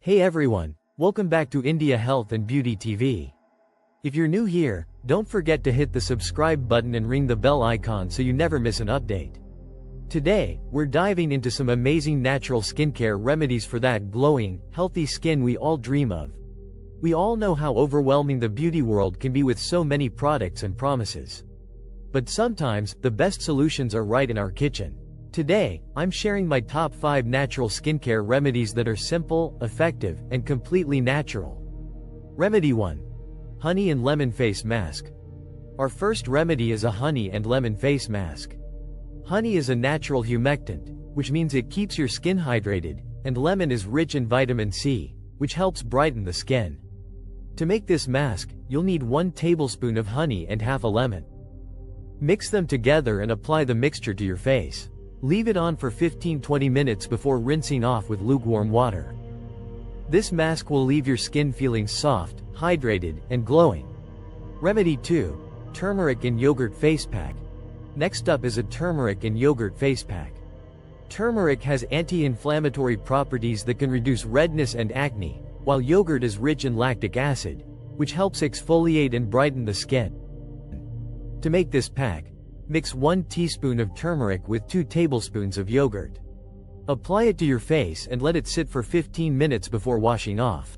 Hey everyone, welcome back to India Health and Beauty TV. If you're new here, don't forget to hit the subscribe button and ring the bell icon so you never miss an update. Today, we're diving into some amazing natural skincare remedies for that glowing, healthy skin we all dream of. We all know how overwhelming the beauty world can be with so many products and promises. But sometimes, the best solutions are right in our kitchen. Today, I'm sharing my top 5 natural skincare remedies that are simple, effective, and completely natural. Remedy 1. Honey and Lemon Face Mask. Our first remedy is a honey and lemon face mask. Honey is a natural humectant, which means it keeps your skin hydrated, and lemon is rich in vitamin C, which helps brighten the skin. To make this mask, you'll need 1 tablespoon of honey and half a lemon. Mix them together and apply the mixture to your face. Leave it on for 15-20 minutes before rinsing off with lukewarm water. This mask will leave your skin feeling soft, hydrated, and glowing. Remedy 2. Turmeric and Yogurt Face Pack. Next up is a turmeric and yogurt face pack. Turmeric has anti-inflammatory properties that can reduce redness and acne, while yogurt is rich in lactic acid, which helps exfoliate and brighten the skin. To make this pack, mix 1 teaspoon of turmeric with 2 tablespoons of yogurt. Apply it to your face and let it sit for 15 minutes before washing off.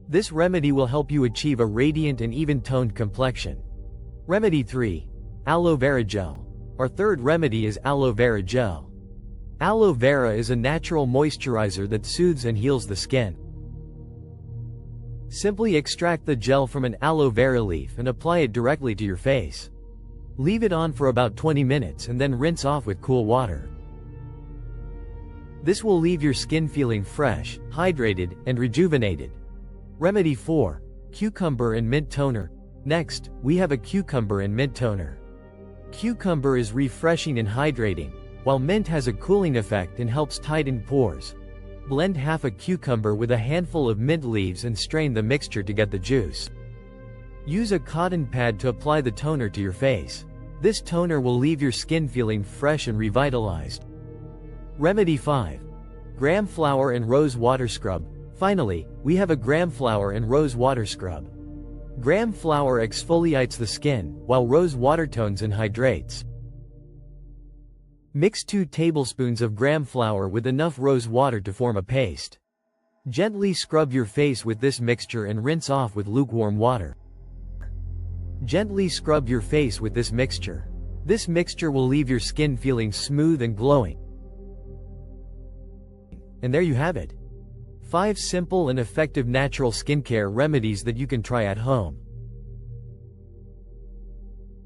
This remedy will help you achieve a radiant and even-toned complexion. Remedy 3. Aloe Vera Gel. Our third remedy is Aloe Vera Gel. Aloe vera is a natural moisturizer that soothes and heals the skin. Simply extract the gel from an aloe vera leaf and apply it directly to your face. Leave it on for about 20 minutes and then rinse off with cool water. This will leave your skin feeling fresh, hydrated, and rejuvenated. Remedy 4. Cucumber and Mint Toner. Next, we have a cucumber and mint toner. Cucumber is refreshing and hydrating, while mint has a cooling effect and helps tighten pores. Blend half a cucumber with a handful of mint leaves and strain the mixture to get the juice. Use a cotton pad to apply the toner to your face. This toner will leave your skin feeling fresh and revitalized. Remedy 5. Gram Flower and Rose Water Scrub. Finally, we have a gram flower and rose water scrub. Gram flower exfoliates the skin, while rose water tones and hydrates. Mix 2 tablespoons of gram flower with enough rose water to form a paste. Gently scrub your face with this mixture and rinse off with lukewarm water. Gently scrub your face with this mixture. This mixture will leave your skin feeling smooth and glowing. And there you have it. 5 simple and effective natural skincare remedies that you can try at home.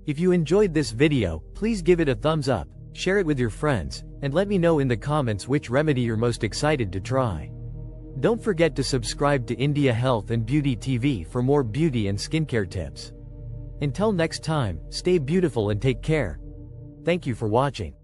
If you enjoyed this video, please give it a thumbs up, share it with your friends, and let me know in the comments which remedy you're most excited to try. Don't forget to subscribe to India Health and Beauty TV for more beauty and skincare tips. Until next time, stay beautiful and take care. Thank you for watching.